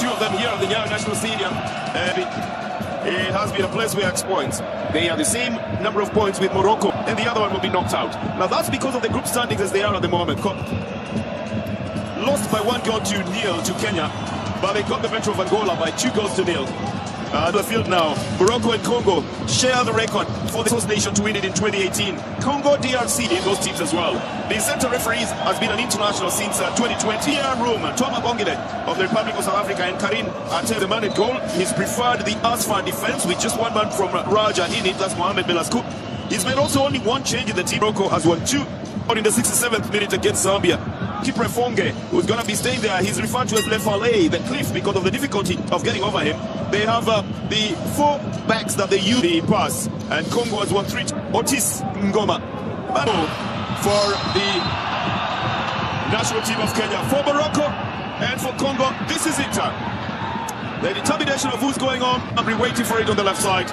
two of them here at the Nyayo National Stadium. It has been a place where points. They have the same number of points with Morocco, and the other one will be knocked out. Now that's because of the group standings as they are at the moment. Lost by 1-0 to Kenya, but they got the better of Angola by 2-0. The field now, Morocco and Congo share the record for the host nation to win it in 2018. Congo, DRC in those teams as well. The center referees has been an international since 2020. Here in Rome, Toma Bongile of the Republic of South Africa and Karim Atel, the man at goal. He's preferred the Asfar defense with just one man from Raja in it, that's Mohamed Belasco. He's made also only one change in the team. Morocco has won 2 in the 67th minute against Zambia. Keeper Fonge, who's going to be staying there, he's referred to as Le Fallet, the cliff, because of the difficulty of getting over him. They have the 4 backs that they use the pass, and Congo has won 3. Otis Ngoma battle for the national team of Kenya. For Morocco and for Congo, this is it. The determination of who's going on, I'll be waiting for it on the left side.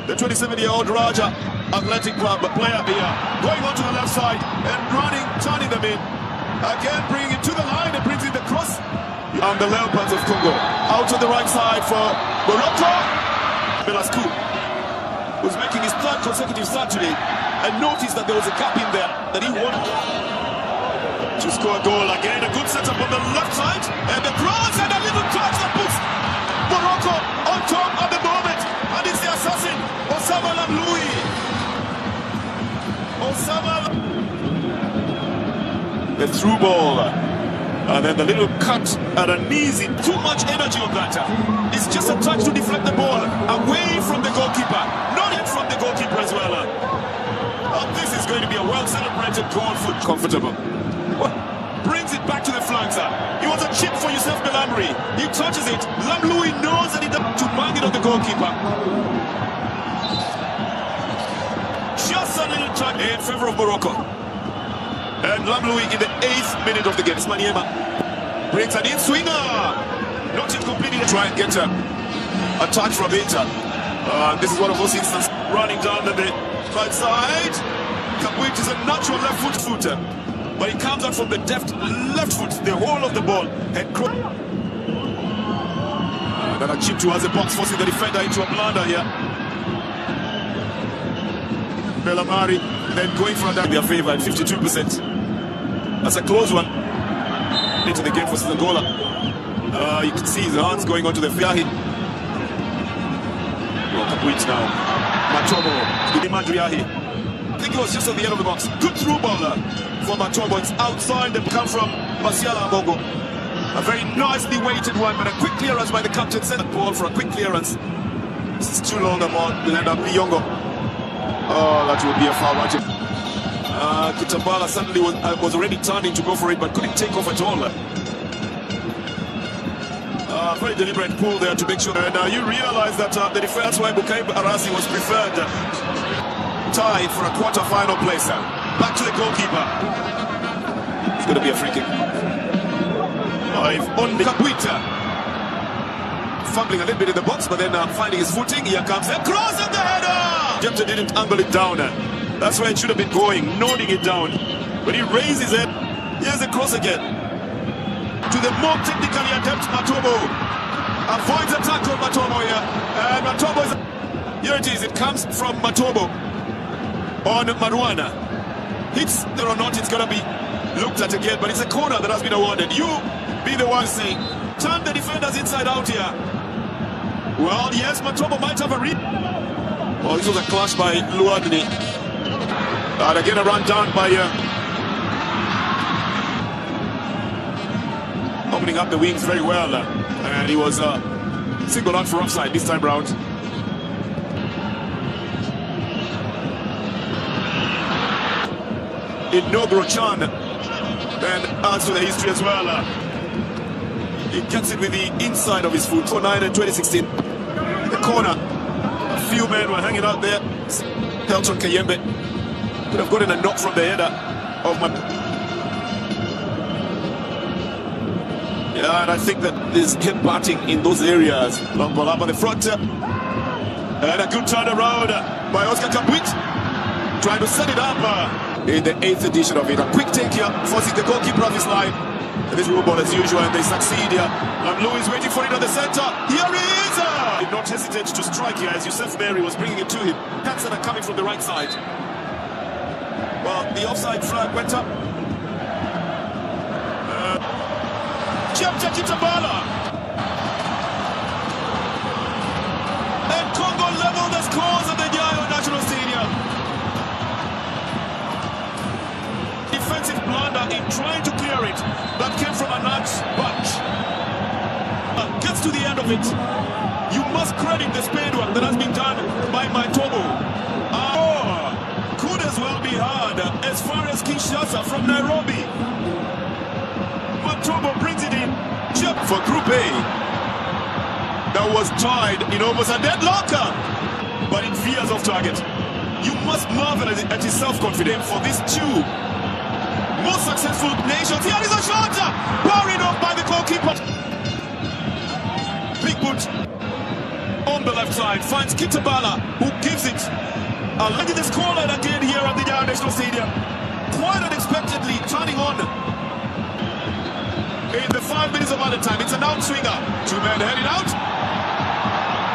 The 27-year-old Raja Athletic Club player here, going on to the left side and running, turning them in. Again, bringing it to the line and brings in the cross. And the Leopards of Congo out on the right side for Morocco. Belasco, who's making his 3rd consecutive start today, and noticed that there was a gap in there that he wanted to score a goal. Again, a good setup on the left side, and the cross and a little touch that puts Morocco on top at the moment. And it's the assassin, Osama Lamloui. The through ball, and then the little cut at a easy. Too much energy on that. It's just a touch to deflect the ball away from the goalkeeper, not in from the goalkeeper as well. This is going to be a well-celebrated goal for comfortable. Brings it back to the flanks. It was a chip for Youssef Belhamri. He touches it. Lamloui knows that he does to bang it on the goalkeeper. Just a little touch in favor of Morocco. And Lamloui in the 8th minute of the game. Maniema brings an in-swinger. Not yet completed. Try and get a touch from it. This is one of those instances. Running down the right side. Which is a natural left footer. But he comes out from the deft left foot. The whole of the ball. Head cross. Another chip towards the box, forcing the defender into a blunder here. Belhamri then going for that their favor at 52%. That's a close one. Into the game for Angola. You can see his hands going onto the Fiahi. Which now. Matobo. Madriahi. I think it was just at the end of the box. Good through ball for Matobo. It's outside. They come from Masiala Amogo. A very nicely weighted one, but a quick clearance by the captain. Sent the ball for a quick clearance. This is too long. The ball will end up Biongo. Oh, that would be a foul. Kitambala suddenly was already turning to go for it, but couldn't take off at all. Very deliberate pull there to make sure. And you realize that the defense, that's why Bukaib Arasi was preferred. Tied for a quarter-final place. Back to the goalkeeper. It's going to be a free kick. On the Kapuita. Fumbling a little bit in the box, but then finding his footing. Here comes the cross and the header! Jepter didn't angle it down. That's where it should have been going, nodding it down. But he raised his head. Here's the cross again. To the more technically adept Matobo. Avoids a tackle, Matobo here. And Matobo is... Here it is. It comes from Matobo on Marouane. Hits there or not, it's going to be looked at again. But it's a corner that has been awarded. You be the one saying, turn the defenders inside out here. Well, yes, Matobo might have a read. Oh, this was a clash by Luadni. And again, a run down by opening up the wings very well. And he was singled out for offside this time round. Inaugural Chan. And adds to the history as well. He gets it with the inside of his foot. 4-9 in 2016. The corner. A few men were hanging out there. Pelton Kayembe could have gotten a knock from the header of my... Yeah, and I think that there's hip batting in those areas. Long ball up on the front. And a good turnaround by Oscar Kapuit. Trying to set it up in the 8th edition of it. A quick take here, forcing the goalkeeper off his line. This through ball as usual, and they succeed here. And Louis waiting for it at the center. Here he is! Did not hesitate to strike here as Youssef Mary was bringing it to him. Hansen are coming from the right side. Well, the offside flag went up. Kitambala. And Congo level the scores at the Nyayo National Stadium. Defensive blunder in trying to clear it. That came from a nuts bunch. Gets to the end of it. You must credit the spade work that has been done by Matobo. Could as well be hard as far as Kinshasa from Nairobi. Matobo brings it in. Chip for Group A. That was tied in almost a deadlock. But it veers off target. You must marvel at his self-confidence for these two most successful nations. Here is a shot! Parried off by the goalkeeper. Big boot on the left side. Finds Kitambala, who gives it. Look at the scoreline again here at the Nyayo National Stadium. Quite unexpectedly turning on. In the 5 minutes of added time, it's an outswinger. Two men heading out.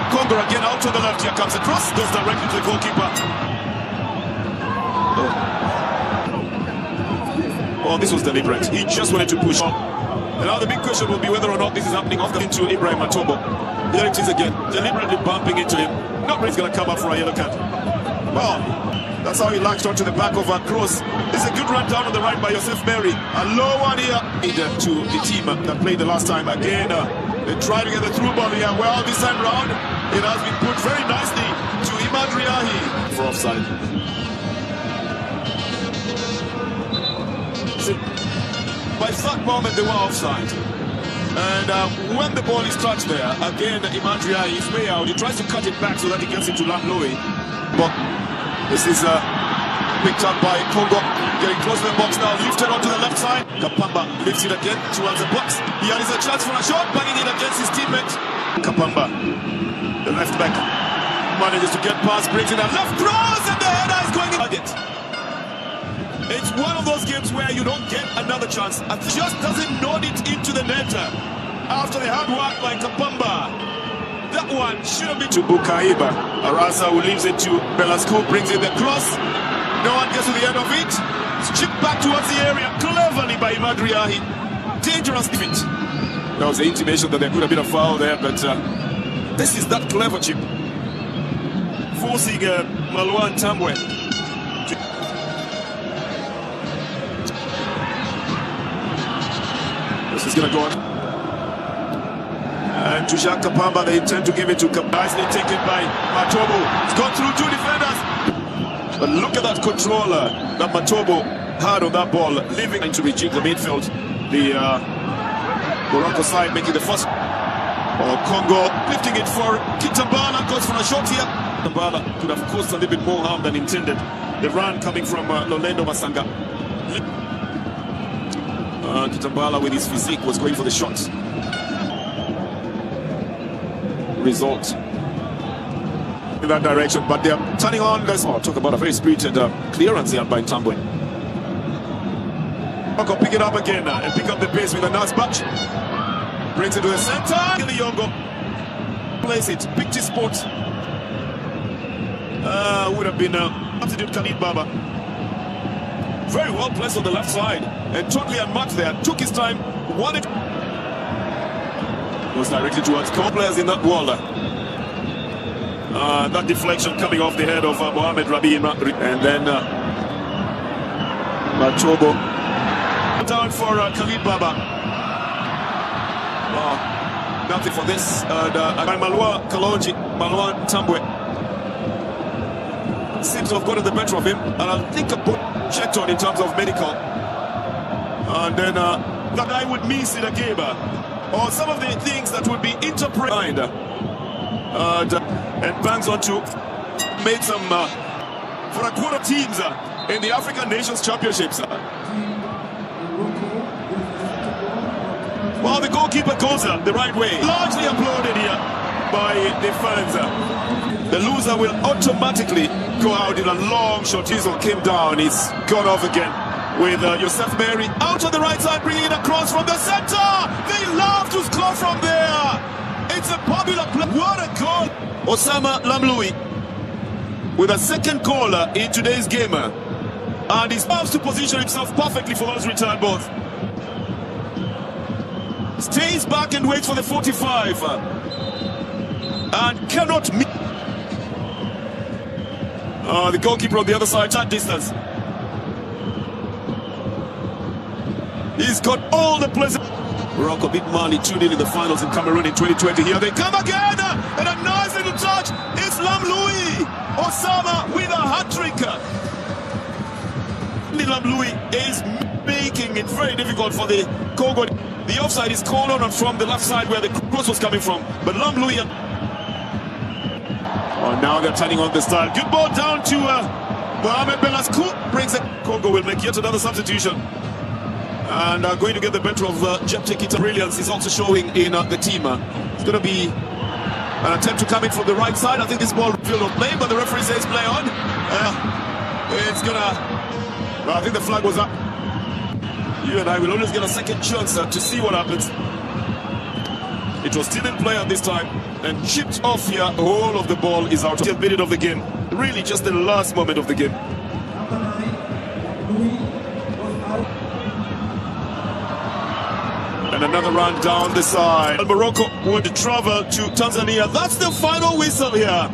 Congo again out to the left. Here comes across. Goes directly to the goalkeeper. Oh, this was deliberate. He just wanted to push on. And now the big question will be whether or not this is happening off into Ibrahim Matobo. There it is again. Deliberately bumping into him. Not really going to come up for a yellow card. Well, that's how he latched onto the back of a cross. This is a good run down on the right by Youssef Mary. A low one here to the team that played the last time. Again, they try to get the through ball here. Well, this time round, it has been put very nicely to Imewajarasa for offside. By that moment, they were offside. And when the ball is touched there, again, Imewajarasa is way out. He tries to cut it back so that he gets into Lamloe. But this is picked up by Congo. Getting close to the box now. Lifted onto the left side. Kapamba lifts it again towards the box. Here is a chance for a shot. Banging it against his teammate. Kapamba, the left back, manages to get past. Brings it up. Left cross, and the header is going in. Target. It's one of those games where you don't get another chance. And just doesn't nod it into the net after the hard work by Kapamba. That one should have been to Bukaiba. Arasa, who leaves it to Belasco, brings in the cross. No one gets to the end of it. It's chipped back towards the area. Cleverly by Imewajarasa. Dangerous defeat. That was the intimation that there could have been a foul there, but this is that clever chip. Forcing Malwan Tambwe. This is going to go on. And to Jacques Kapamba, they intend to give it to Kapamba. Nicely taken by Matobo. It's gone through two defenders. But look at that controller that Matobo had on that ball, leaving to rejig the midfield. The Morocco side making the first. Congo lifting it for Kitambala, goes for a shot here. Kitambala could have caused a little bit more harm than intended. The run coming from Lolendo Masanga. Kitambala with his physique was going for the shots. Result in that direction, but they're turning on this. Talk about a very spirited clearance here by Tambwe. Morocco pick it up again and pick up the pace with a nice batch. Brings it to the center. Yongo plays it. Picked his spot. Would have been substitute Khalid Baba. Very well placed on the left side and totally unmarked there. Took his time. Wanted. Goes directly towards players in that wall. That deflection coming off the head of Mohamed Rabi, and then Matobo down for Khalid Baba. Nothing for this. Malwan Tambwe seems to have gotten the better of him, and I think a book checked on in terms of medical. And then that guy would miss in a game. Or some of the things that would be interpreted and bangs on to made some for a quarter teams in the African Nations Championships. Well, the goalkeeper goes the right way. Largely applauded here by the fans. The loser will automatically go out in a long shot. Chisel came down, he's gone off again. with Yosef Mary out on the right side, bringing it across from the center. They love to score from there. It's a popular play. What a goal! Osama Lamloui with a second goal in today's game, and he loves to position himself perfectly for those return balls. Stays back and waits for the 45 and cannot meet. The goalkeeper on the other side, at distance. He's got all the pleasure. Morocco beat Mali 2-0 in the finals in Cameroon in 2020. Here they come again, and a nice little touch. It's Lamloui. Osama with a hat-trick. Lamloui is making it very difficult for the Congo. The offside is called on from the left side where the cross was coming from. But Lamloui... Oh, now they're turning on the style. Good ball down to Mohamed Belaskou. Brings it. Congo will make yet another substitution. And going to get the better of Jeptekita. Brilliance is also showing in the team. It's going to be an attempt to come in from the right side. I think this ball field of play, but the referee says play on. It's going to... Well, I think the flag was up. You and I will always get a second chance to see what happens. It was still in play at this time and chipped off here. The whole of the ball is out of the minute of the game. Really just the last moment of the game. And another run down the side. Morocco would travel to Tanzania. That's the final whistle here.